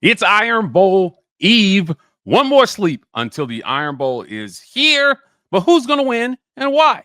It's Iron Bowl Eve. One more sleep until the Iron Bowl is here. But who's going to win and why?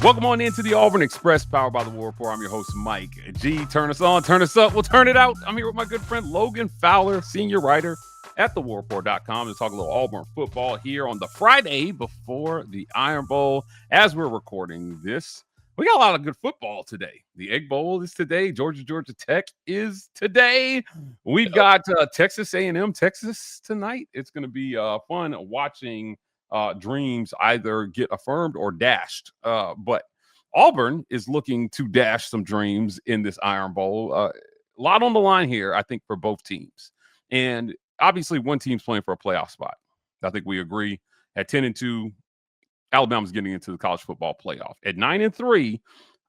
Welcome on into the Auburn Express, powered by the War Report. I'm your host, Mike G. Turn us on, turn us up, we'll turn it out. I'm here with my good friend Logan Fowler, senior writer at thewarreport.com, to talk a little Auburn football here on the Friday before the Iron Bowl. As we're recording this, we got a lot of good football today. The Egg Bowl is today. Georgia Tech is today. We've got Texas A&M, Texas tonight. It's going to be fun watching dreams either get affirmed or dashed. But Auburn is looking to dash some dreams in this Iron Bowl. A lot on the line here, I think, for both teams. And obviously, one team's playing for a playoff spot. I think we agree. At 10-2, Alabama's getting into the college football playoff. At 9-3,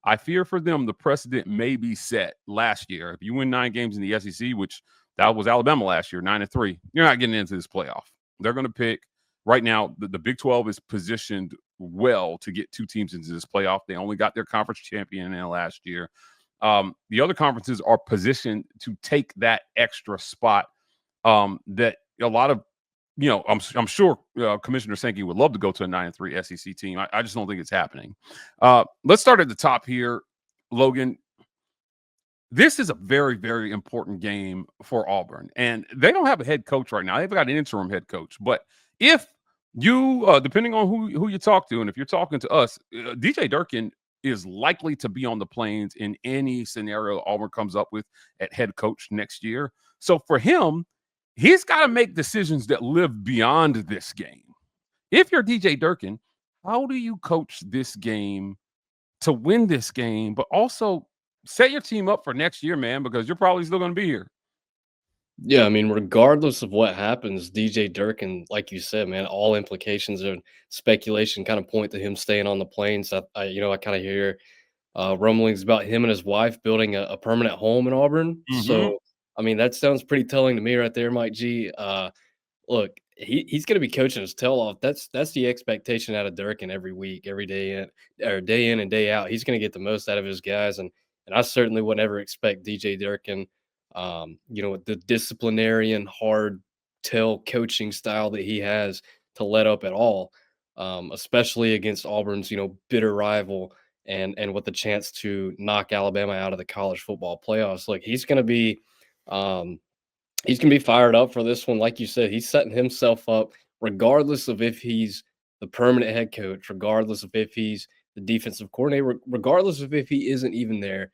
I fear for them the precedent may be set last year. If you win 9 games in the SEC, which that was Alabama last year, 9-3, you're not getting into this playoff. They're going to pick. Right now, the Big 12 is positioned well to get 2 teams into this playoff. They only got their conference champion in last year. The other conferences are positioned to take that extra spot that a lot of, I'm sure Commissioner Sankey would love to go to a 9-3 SEC team. I just don't think it's happening. Let's start at the top here, Logan. This is a very, very important game for Auburn. And they don't have a head coach right now. They've got an interim head coach. But if you, depending on who you talk to, and if you're talking to us, DJ Durkin is likely to be on the Plains in any scenario Auburn comes up with at head coach next year. So for him, he's got to make decisions that live beyond this game. If you're DJ Durkin, how do you coach this game to win this game, but also set your team up for next year, man, because you're probably still going to be here? Yeah, I mean, regardless of what happens, DJ Durkin, like you said, man, all implications and speculation kind of point to him staying on the Plains. I kind of hear rumblings about him and his wife building a permanent home in Auburn. Mm-hmm. So, I mean, that sounds pretty telling to me right there, Mike G. Look, he's going to be coaching his tail off. That's the expectation out of Durkin every week, every day in and day out. He's going to get the most out of his guys, and I certainly would never expect DJ Durkin, the disciplinarian, hard tail coaching style that he has, to let up at all, especially against Auburn's bitter rival and with the chance to knock Alabama out of the college football playoffs. Look, he's going to be. He's going to be fired up for this one. Like you said, he's setting himself up, regardless of if he's the permanent head coach, regardless of if he's the defensive coordinator, regardless of if he isn't even there.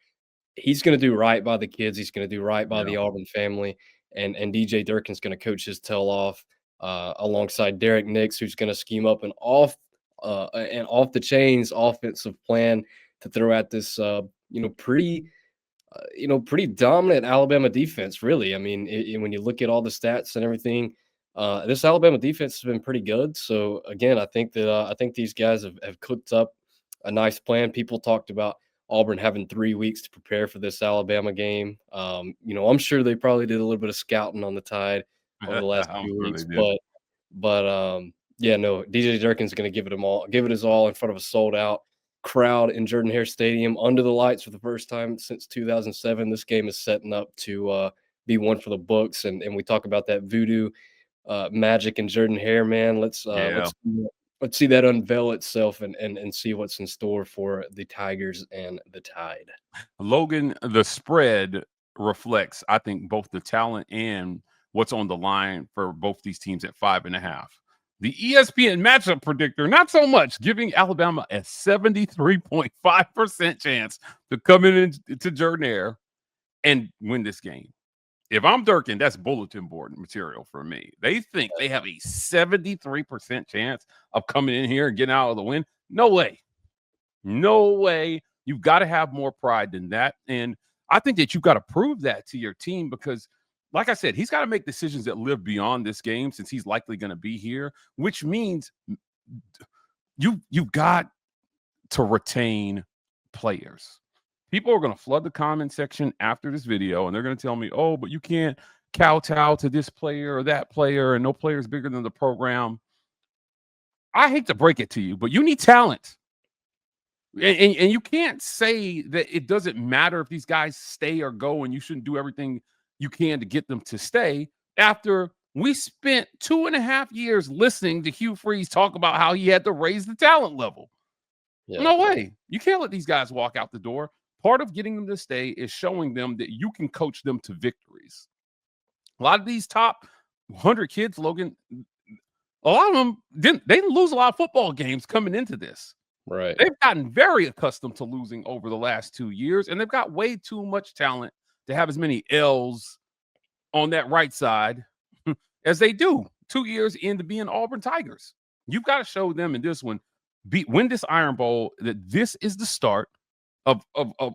He's going to do right by the kids. He's going to do right by the Auburn family. And DJ Durkin's going to coach his tail off alongside Derek Nix, who's going to scheme up an off the chains offensive plan to throw at this, pretty dominant Alabama defense, really. I mean, when you look at all the stats and everything, this Alabama defense has been pretty good. So again, I think these guys have cooked up a nice plan. People talked about Auburn having 3 weeks to prepare for this Alabama game. I'm sure they probably did a little bit of scouting on the Tide over the last few weeks, but DJ Durkin's going to give it his all in front of a sold out crowd in Jordan-Hare Stadium under the lights for the first time since 2007. This game is setting up to be one for the books, and we talk about that voodoo magic in Jordan-Hare, man. Let's see that unveil itself and see what's in store for the Tigers and the Tide. Logan, the spread reflects, I think, both the talent and what's on the line for both these teams at 5.5. The ESPN matchup predictor, not so much, giving Alabama a 73.5% chance to come into Jordan-Hare and win this game. If I'm Durkin, that's bulletin board material for me. They think they have a 73% chance of coming in here and getting out of the win. No way. No way. You've got to have more pride than that. And I think that you've got to prove that to your team because, like I said, he's got to make decisions that live beyond this game since he's likely going to be here, which means you've got to retain players. People are going to flood the comment section after this video, and they're going to tell me, oh, but you can't kowtow to this player or that player, and no player is bigger than the program. I hate to break it to you, but you need talent. And you can't say that it doesn't matter if these guys stay or go, and you shouldn't do everything you can to get them to stay after we spent 2.5 years listening to Hugh Freeze talk about how he had to raise the talent level. Yeah. No way. You can't let these guys walk out the door. Part of getting them to stay is showing them that you can coach them to victories. A lot of these top 100 kids, Logan, a lot of them didn't lose a lot of football games coming into this. Right. They've gotten very accustomed to losing over the last 2 years, and they've got way too much talent to have as many L's on that right side as they do 2 years into being Auburn Tigers. You've got to show them in this one, win this Iron Bowl, that this is the start of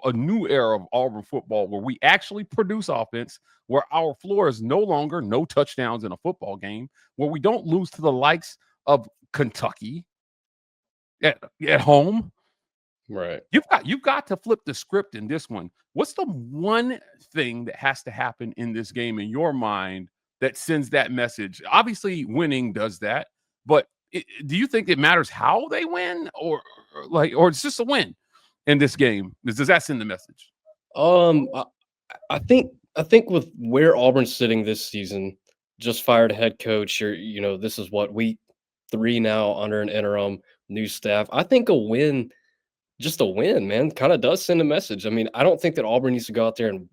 a new era of Auburn football where we actually produce offense, where our floor is no longer no touchdowns in a football game, where we don't lose to the likes of Kentucky at home. Right. You've got to flip the script in this one. What's the one thing that has to happen in this game in your mind that sends that message? Obviously, winning does that, but do you think it matters how they win, or it's just a win in this game? Does that send the message? I think with where Auburn's sitting this season, just fired a head coach. This is what, week 3 now under an interim, new staff. I think a win, just a win, man, kind of does send a message. I mean, I don't think that Auburn needs to go out there and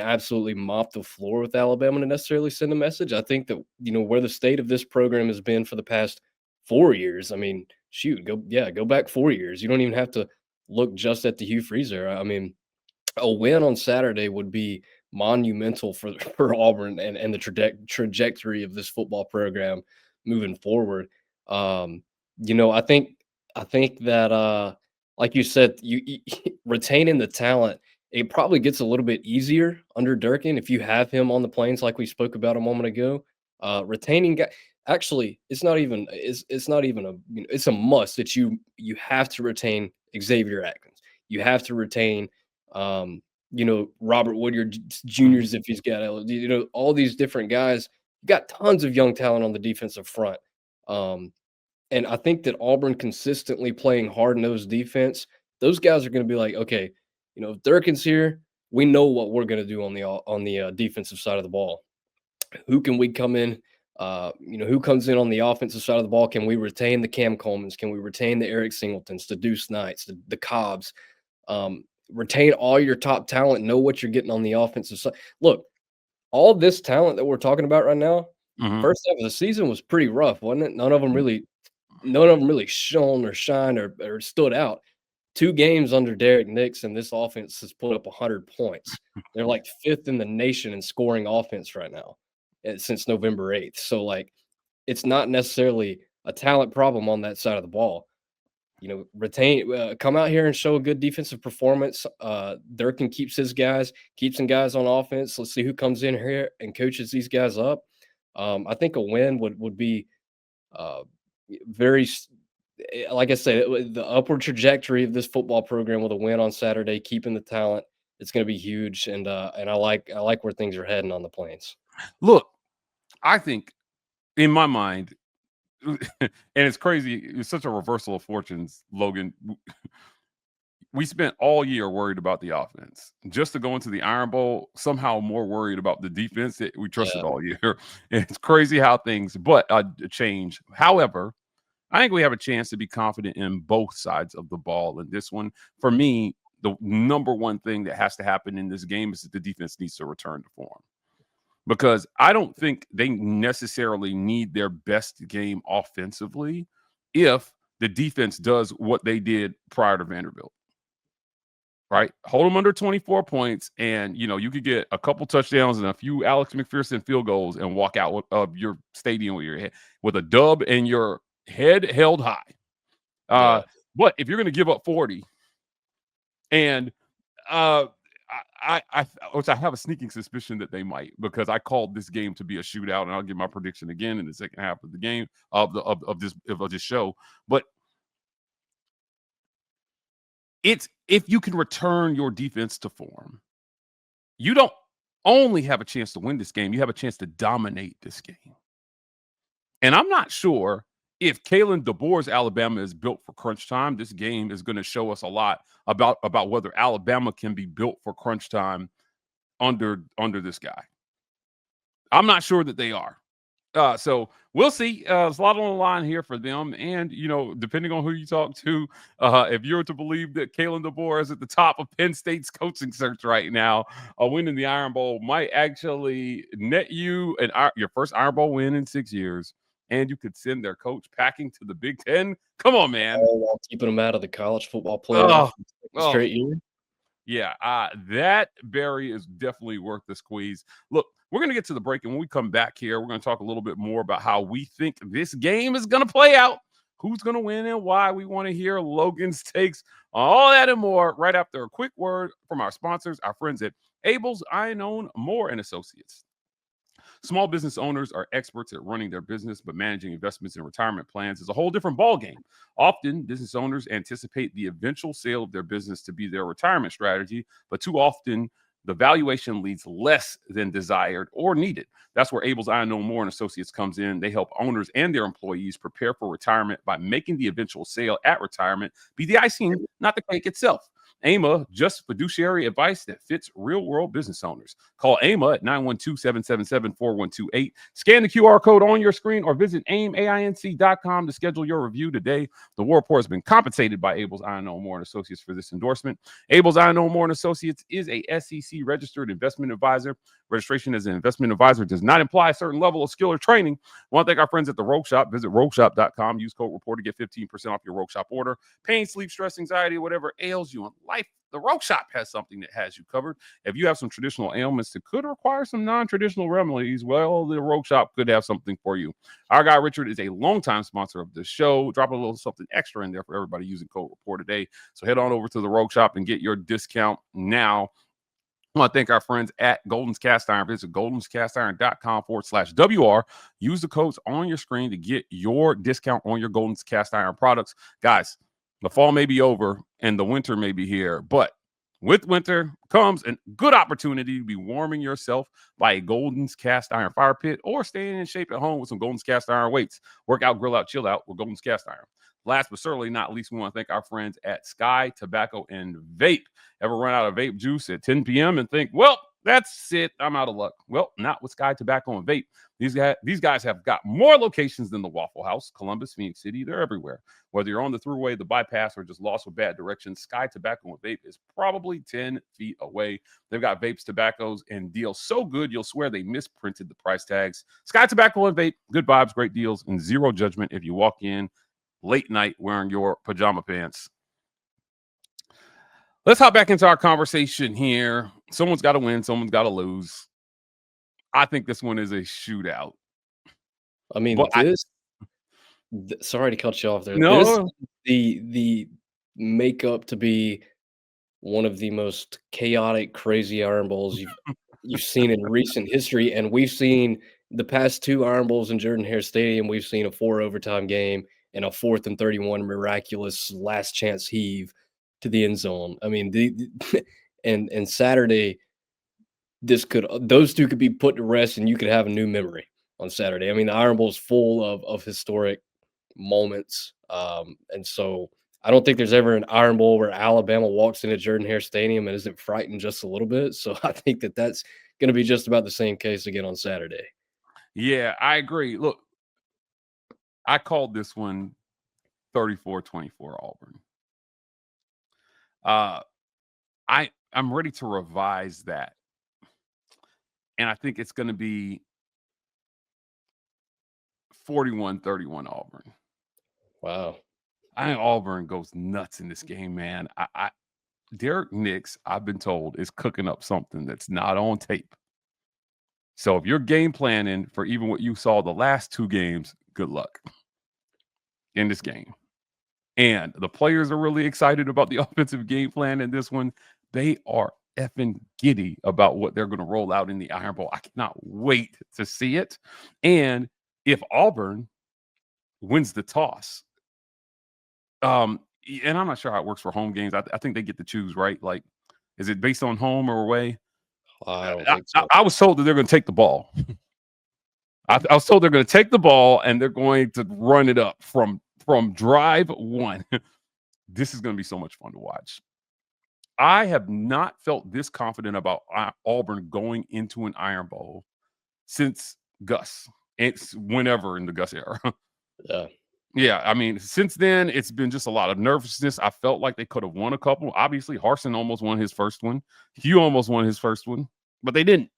absolutely mop the floor with Alabama to necessarily send a message. I think that, where the state of this program has been for the past 4 years. I mean, shoot, go back 4 years. You don't even have to look just at the Hugh Freeze era. I mean, a win on Saturday would be monumental for Auburn and the trajectory of this football program moving forward. I think that like you said, you retaining the talent, it probably gets a little bit easier under Durkin if you have him on the plains, like we spoke about a moment ago. Retaining guy, actually, it's not even a, it's a must that you have to retain Xavier Atkins. You have to retain Robert Woodyard Jr.'s if he's got all these different guys. You got tons of young talent on the defensive front. And I think that Auburn consistently playing hard-nosed defense, those guys are going to be like, okay, if Durkin's here, we know what we're going to do on the defensive side of the ball. Who can we come in? Who comes in on the offensive side of the ball? Can we retain the Cam Colemans? Can we retain the Eric Singletons, the Deuce Knights, the Cobbs? Retain all your top talent. Know what you're getting on the offensive side. Look, all this talent that we're talking about right now, first half of the season was pretty rough, wasn't it? None of them really shone or shined or stood out. 2 games under Derek Nix, and this offense has put up 100 points. They're like 5th in the nation in scoring offense right now since November 8th. So, it's not necessarily a talent problem on that side of the ball. Come out here and show a good defensive performance. Durkin keeps some guys on offense. Let's see who comes in here and coaches these guys up. I think a win would be very, like I said, the upward trajectory of this football program with a win on Saturday, keeping the talent. It's going to be huge, and I like where things are heading on the plains. Look, I think in my mind, and it's crazy. It's such a reversal of fortunes, Logan. We spent all year worried about the offense. Just to go into the Iron Bowl, somehow more worried about the defense that we trusted all year. It's crazy how things change. However, I think we have a chance to be confident in both sides of the ball in this one. For me, the number one thing that has to happen in this game is that the defense needs to return to form. Because I don't think they necessarily need their best game offensively if the defense does what they did prior to Vanderbilt. Right? Hold them under 24 points, and you could get a couple touchdowns and a few Alex McPherson field goals and walk out of your stadium with a dub and your head held high. But if you're going to give up 40, and I have a sneaking suspicion that they might, because I called this game to be a shootout, and I'll give my prediction again in the second half of the game of this show. But it's, if you can return your defense to form, you don't only have a chance to win this game, you have a chance to dominate this game. And I'm not sure if Kalen DeBoer's Alabama is built for crunch time, this game is going to show us a lot about whether Alabama can be built for crunch time under this guy. I'm not sure that they are. So we'll see. There's a lot on the line here for them. And, depending on who you talk to, if you're to believe that Kalen DeBoer is at the top of Penn State's coaching search right now, a win in the Iron Bowl might actually net you your first Iron Bowl win in 6 years. And you could send their coach packing to the Big Ten. Come on, man. All while keeping them out of the college football playoff straight year. Yeah, that berry is definitely worth the squeeze. Look, we're going to get to the break, and when we come back here, we're going to talk a little bit more about how we think this game is going to play out, who's going to win, and why. We want to hear Logan's takes, all that and more, right after a quick word from our sponsors, our friends at Abel's Iron Own Moore and Associates. Small business owners are experts at running their business, but managing investments and retirement plans is a whole different ballgame. Often, business owners anticipate the eventual sale of their business to be their retirement strategy, but too often, the valuation leads less than desired or needed. That's where Abel's I Know More and Associates comes in. They help owners and their employees prepare for retirement by making the eventual sale at retirement be the icing, not the cake itself. AMA, just fiduciary advice that fits real-world business owners. Call AMA at 912-777-4128. Scan the QR code on your screen or visit AIMAINC.com to schedule your review today. The War Report has been compensated by Abel's I Know More and Associates for this endorsement. Abel's I Know More and Associates is a SEC-registered investment advisor. Registration as an investment advisor does not imply a certain level of skill or training. I want to thank our friends at the Rogue Shop. Visit rogueshop.com. Use code REPORT to get 15% off your Rogue Shop order. Pain, sleep, stress, anxiety, whatever ails you in life, the Rogue Shop has something that has you covered. If you have some traditional ailments that could require some non-traditional remedies, well, the Rogue Shop could have something for you. Our guy Richard is a longtime sponsor of the show. Drop a little something extra in there for everybody using code REPORT today. So head on over to the Rogue Shop and get your discount now. I want to thank our friends at Golden's Cast Iron. Visit goldenscastiron.com/WR. Use the codes on your screen to get your discount on your Golden's Cast Iron products. Guys, the fall may be over and the winter may be here, but with winter comes a good opportunity to be warming yourself by a Golden's Cast Iron fire pit or staying in shape at home with some Golden's Cast Iron weights. Work out, grill out, chill out with Golden's Cast Iron. Last but certainly not least, we want to thank our friends at Sky Tobacco and Vape. Ever run out of vape juice at 10 p.m. and think, well, that's it, I'm out of luck? Well, not with Sky Tobacco and Vape. These guys have got more locations than the Waffle House, Columbus, Phoenix City. They're everywhere. Whether you're on the thruway, the bypass, or just lost with bad directions, Sky Tobacco and Vape is probably 10 feet away. They've got vapes, tobaccos, and deals so good you'll swear they misprinted the price tags. Sky Tobacco and Vape, good vibes, great deals, and zero judgment if you walk in late night wearing your pajama pants. Let's hop back into our conversation here. Someone's got to win. Someone's got to lose. I think this one is a shootout. I mean, sorry to cut you off there. No. The makeup to be one of the most chaotic, crazy Iron Bowls you've seen in recent history. And we've seen the past two Iron Bowls in Jordan-Hare Stadium. We've seen a 4 overtime game and a 4th and 31 miraculous last chance heave to the end zone. I mean, and Saturday, those two could be put to rest, and you could have a new memory on Saturday. I mean, the Iron Bowl is full of historic moments, and so I don't think there's ever an Iron Bowl where Alabama walks into Jordan-Hare Stadium and isn't frightened just a little bit. So I think that's going to be just about the same case again on Saturday. Yeah, I agree. Look, I called this one 34-24 Auburn. I'm ready to revise that. And I think it's going to be 41-31 Auburn. Wow. I think Auburn goes nuts in this game, man. Derek Nix, I've been told, is cooking up something that's not on tape. So if you're game planning for even what you saw the last two games, good luck in this game. And the players are really excited about the offensive game plan in this one. They are effing giddy about what they're going to roll out in the Iron Bowl. I cannot wait to see it. And if Auburn wins the toss, and I'm not sure how it works for home games. I think they get to choose, right? Like, is it based on home or away? I don't think so. I was told that they're going to take the ball. I was told they're going to take the ball and they're going to run it up from drive one. This is going to be so much fun to watch. I have not felt this confident about Auburn going into an Iron Bowl since Gus. It's whenever in the Gus era. Yeah. Yeah, I mean, since then, it's been just a lot of nervousness. I felt like they could have won a couple. Obviously, Harsin almost won his first one. Hugh almost won his first one, but they didn't.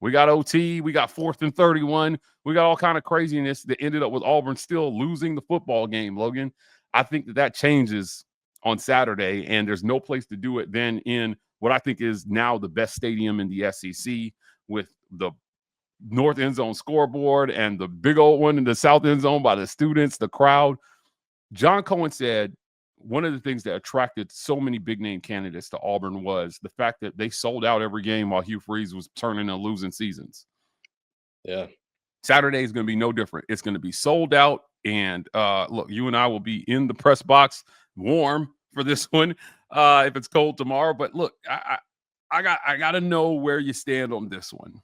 We got OT. We got 4th and 31. We got all kind of craziness that ended up with Auburn still losing the football game, Logan. I think that changes on Saturday, and there's no place to do it than in what I think is now the best stadium in the SEC with the north end zone scoreboard and the big old one in the south end zone by the students, the crowd. John Cohen said one of the things that attracted so many big name candidates to Auburn was the fact that they sold out every game while Hugh Freeze was turning and losing seasons. Yeah. Saturday is going to be no different. It's going to be sold out. And look, you and I will be in the press box warm for this one if it's cold tomorrow. But look, I got to know where you stand on this one.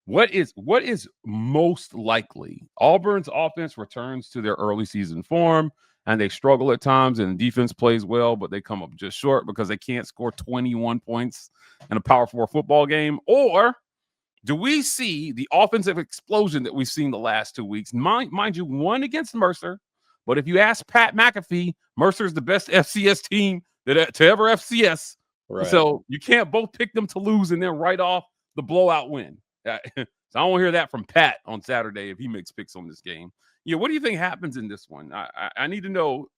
What is most likely? Auburn's offense returns to their early season form, and they struggle at times, and the defense plays well, but they come up just short because they can't score 21 points in a Power 4 football game. Or do we see the offensive explosion that we've seen the last 2 weeks? Mind you, one against Mercer, but if you ask Pat McAfee, Mercer's the best FCS team to ever FCS. Right. So you can't both pick them to lose and then write off the blowout win. So I don't hear that from Pat on Saturday if he makes picks on this game. Yeah, what do you think happens in this one? I need to know.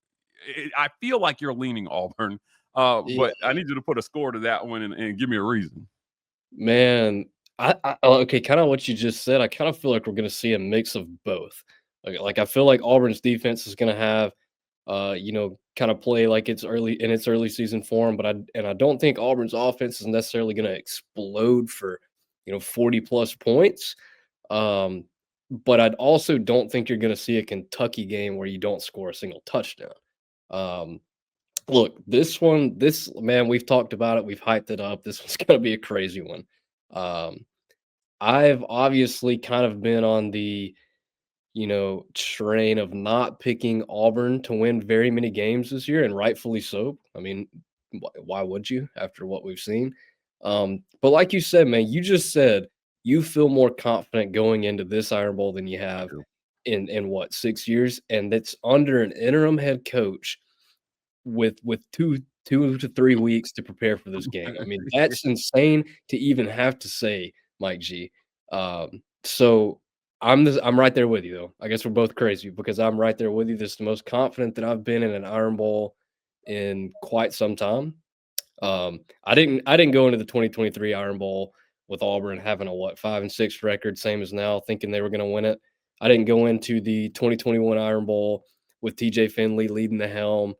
I feel like you're leaning Auburn, but I need you to put a score to that one and give me a reason. Man, okay, kind of what you just said. I kind of feel like we're going to see a mix of both. Like I feel like Auburn's defense is going to have, kind of play like it's early season form, but I don't think Auburn's offense is necessarily going to explode for 40 plus points. But I also don't think you're going to see a Kentucky game where you don't score a single touchdown. Look, this man, we've talked about it, we've hyped it up. This one's going to be a crazy one. I've obviously kind of been on the train of not picking Auburn to win very many games this year, and rightfully so. I mean, why would you after what we've seen? But like you said, man, you just said you feel more confident going into this Iron Bowl than you have in what, 6 years, and that's under an interim head coach with 2 to 3 weeks to prepare for this game. I mean, that's insane to even have to say, Mike G. So I'm right there with you, though. I guess we're both crazy because I'm right there with you. This is the most confident that I've been in an Iron Bowl in quite some time. I didn't go into the 2023 Iron Bowl with Auburn having a 5-6 record, same as now, thinking they were going to win it. I didn't go into the 2021 Iron Bowl with TJ Finley leading the helm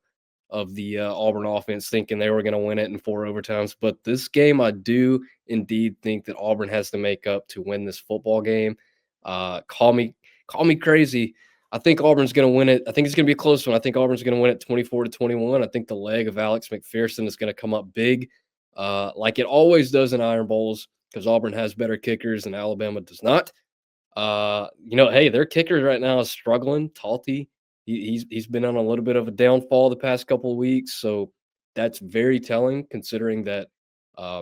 of the Auburn offense, thinking they were going to win it in 4 overtimes. But this game, I do indeed think that Auburn has to make up to win this football game. Call me crazy. I think Auburn's going to win it. I think it's going to be a close one. I think Auburn's going to win it 24-21. I think the leg of Alex McPherson is going to come up big, like it always does in Iron Bowls, because Auburn has better kickers and Alabama does not. Hey, their kicker right now is struggling. Talty, he's been on a little bit of a downfall the past couple of weeks, so that's very telling considering that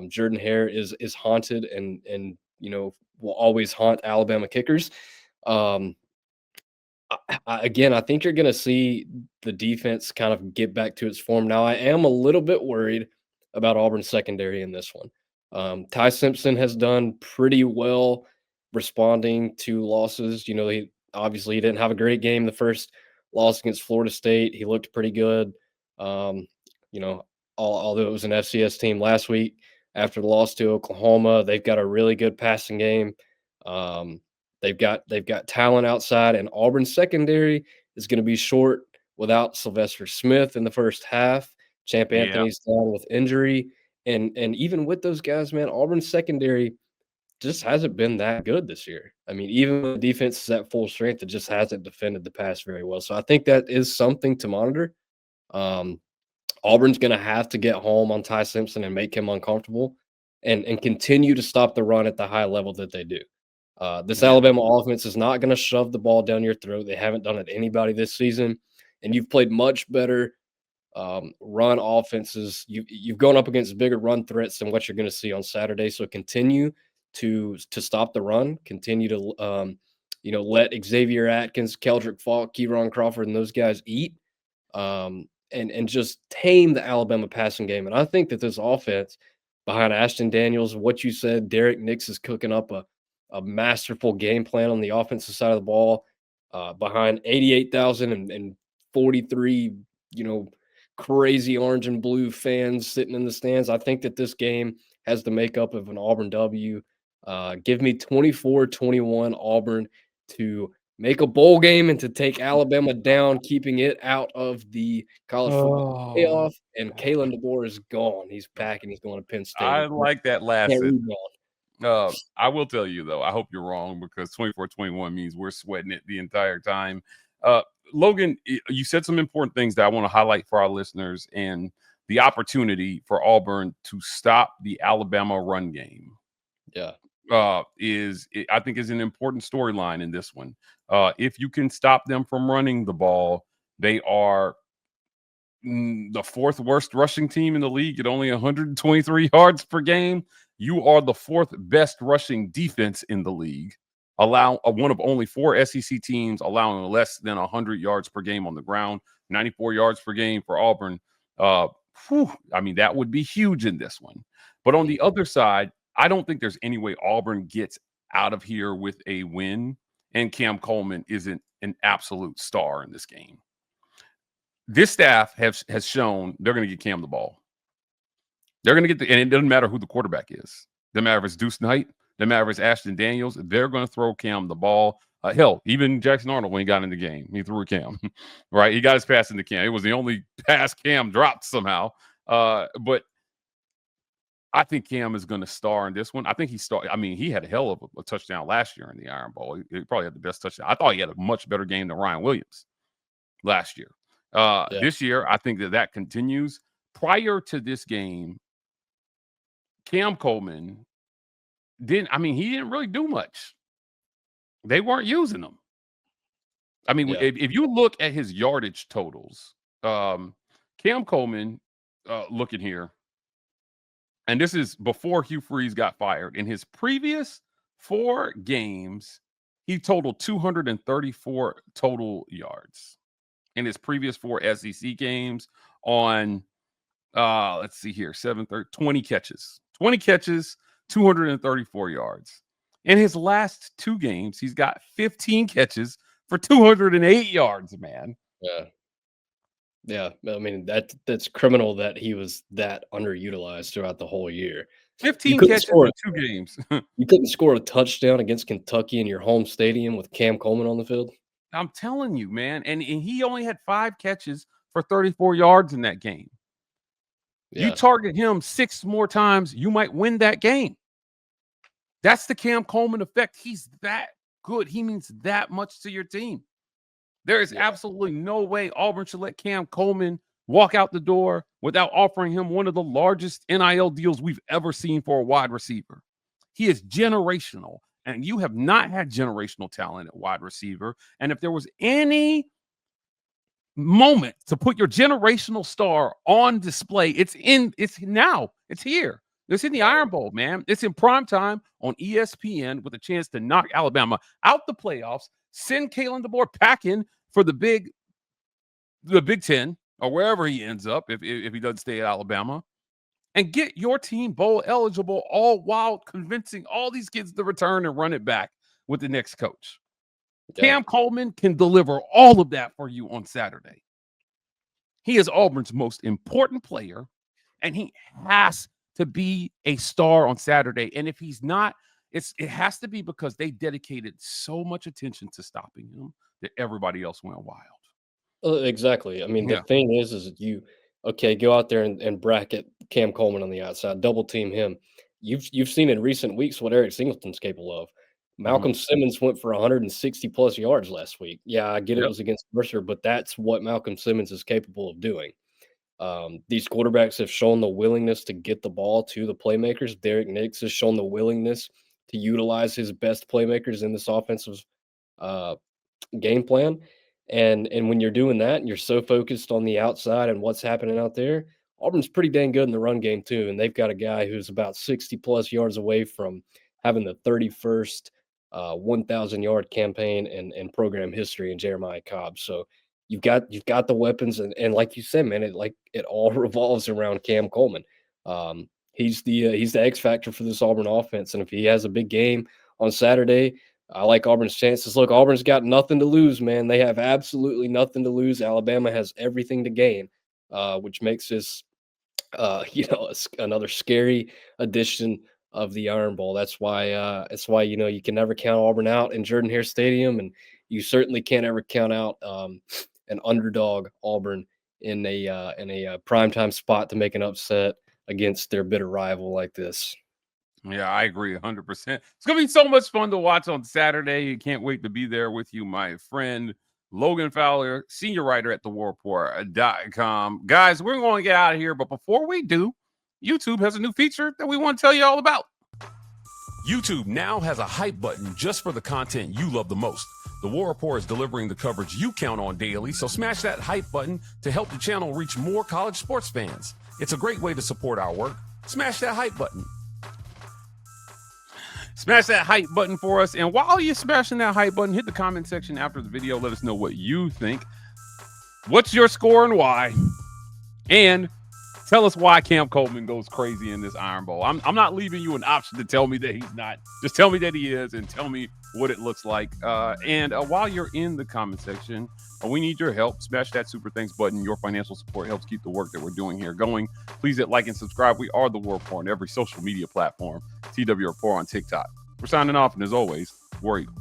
Jordan-Hare is haunted and will always haunt Alabama kickers. Again, I think you're going to see the defense kind of get back to its form. Now, I am a little bit worried about Auburn's secondary in this one. Ty Simpson has done pretty well responding to losses. He didn't have a great game the first loss against Florida State. He looked pretty good. Although it was an FCS team last week after the loss to Oklahoma, they've got a really good passing game. They've got talent outside, and Auburn's secondary is going to be short without Sylvester Smith in the first half. Champ Anthony's down with injury, and even with those guys, man, Auburn's secondary just hasn't been that good this year. I mean, even when the defense is at full strength, it just hasn't defended the pass very well. So I think that is something to monitor. Auburn's going to have to get home on Ty Simpson and make him uncomfortable and continue to stop the run at the high level that they do. This Alabama offense is not going to shove the ball down your throat. They haven't done it to anybody this season, and you've played much better run offenses. You've gone up against bigger run threats than what you're going to see on Saturday. So continue to stop the run. Continue to let Xavier Atkins, Keldrick Falk, Keyron Crawford, and those guys eat. And just tame the Alabama passing game. And I think that this offense behind Ashton Daniels, what you said, Derek Nix is cooking up a masterful game plan on the offensive side of the ball, behind 88,043, crazy orange and blue fans sitting in the stands. I think that this game has the makeup of an Auburn W. Give me 24-21 Auburn to make a bowl game and to take Alabama down, keeping it out of the college football playoff. And Kalen DeBoer is gone. He's back and he's going to Penn State. I like that last sentence. I will tell you, though, I hope you're wrong, because 24-21 means we're sweating it the entire time. Logan, you said some important things that I want to highlight for our listeners, and the opportunity for Auburn to stop the Alabama run game. Yeah. I think is an important storyline in this one. If you can stop them from running the ball, they are the fourth worst rushing team in the league at only 123 yards per game. You are the fourth best rushing defense in the league. One of only 4 SEC teams allowing less than 100 yards per game on the ground, 94 yards per game for Auburn. That would be huge in this one. But on the other side, I don't think there's any way Auburn gets out of here with a win, and Cam Coleman isn't an absolute star in this game. This staff has shown they're going to get Cam the ball. They're going to get and it doesn't matter who the quarterback is. Doesn't matter if it's Deuce Knight. Doesn't matter if it's Ashton Daniels. They're going to throw Cam the ball. Hell, even Jackson Arnold, when he got in the game, he threw a Cam. Right? He got his pass into Cam. It was the only pass Cam dropped somehow. But I think Cam is going to star in this one. I think he had a hell of a touchdown last year in the Iron Bowl. He probably had the best touchdown. I thought he had a much better game than Ryan Williams last year. This year, I think that continues. Prior to this game, Cam Coleman he didn't really do much. They weren't using him. If you look at his yardage totals, Cam Coleman, looking here, and this is before Hugh Freeze got fired. In his previous 4 games, he totaled 234 total yards. In his previous 4 SEC games on, let's see here, 20 catches. 20 catches, 234 yards. In his last 2 games, he's got 15 catches for 208 yards, man. Yeah. Yeah, I mean, that's criminal that he was that underutilized throughout the whole year. 15 catches in 2 games. You couldn't score a touchdown against Kentucky in your home stadium with Cam Coleman on the field? I'm telling you, man. And he only had 5 catches for 34 yards in that game. Yeah. You target him 6 more times, you might win that game. That's the Cam Coleman effect. He's that good. He means that much to your team. There is absolutely no way Auburn should let Cam Coleman walk out the door without offering him one of the largest NIL deals we've ever seen for a wide receiver. He is generational, and you have not had generational talent at wide receiver. And if there was any moment to put your generational star on display, it's now. It's here. It's in the Iron Bowl, man. It's in prime time on ESPN with a chance to knock Alabama out the playoffs, send Kalen DeBoer packing for the Big Ten or wherever he ends up if he doesn't stay at Alabama, and get your team bowl eligible, all while convincing all these kids to return and run it back with the next coach. Yeah. Cam Coleman can deliver all of that for you on Saturday. He is Auburn's most important player, and he has to be a star on Saturday. And if he's not, it has to be because they dedicated so much attention to stopping him that everybody else went wild. Exactly. I mean, the thing is you go out there and bracket Cam Coleman on the outside, double team him. You've seen in recent weeks what Eric Singleton's capable of. Malcolm Simmons went for 160 plus yards last week. Yeah, I get it was against Mercer, but that's what Malcolm Simmons is capable of doing. These quarterbacks have shown the willingness to get the ball to the playmakers. Derek Nix has shown the willingness to utilize his best playmakers in this offensive game plan. And when you're doing that and you're so focused on the outside and what's happening out there, Auburn's pretty dang good in the run game too. And they've got a guy who's about 60 plus yards away from having the 31st 1,000-yard campaign and program history in Jeremiah Cobb. So you've got the weapons, and like you said, man, it all revolves around Cam Coleman. He's the X factor for this Auburn offense, and if he has a big game on Saturday, I like Auburn's chances. Look, Auburn's got nothing to lose, man. They have absolutely nothing to lose. Alabama has everything to gain, which makes this, another scary addition of the Iron Bowl. That's why you can never count Auburn out in Jordan-Hare Stadium, and you certainly can't ever count out an underdog Auburn in a primetime spot to make an upset against their bitter rival like this. Yeah, I agree 100%. It's going to be so much fun to watch on Saturday. Can't wait to be there with you, my friend Logan Fowler, senior writer at thewarreport.com. Guys, we're going to get out of here, but before we do, YouTube has a new feature that we want to tell you all about. YouTube now has a hype button just for the content you love the most. The War Report is delivering the coverage you count on daily, so smash that hype button to help the channel reach more college sports fans. It's a great way to support our work. Smash that hype button. Smash that hype button for us. And while you're smashing that hype button, hit the comment section after the video. Let us know what you think. What's your score and why? And tell us why Cam Coleman goes crazy in this Iron Bowl. I'm not leaving you an option to tell me that he's not. Just tell me that he is and tell me what it looks like. And while you're in the comment section, we need your help. Smash that super thanks button. Your financial support helps keep the work that we're doing here going. Please hit like and subscribe. We are the War Report on every social media platform. TW Report on TikTok. We're signing off, and as always, War Eagle.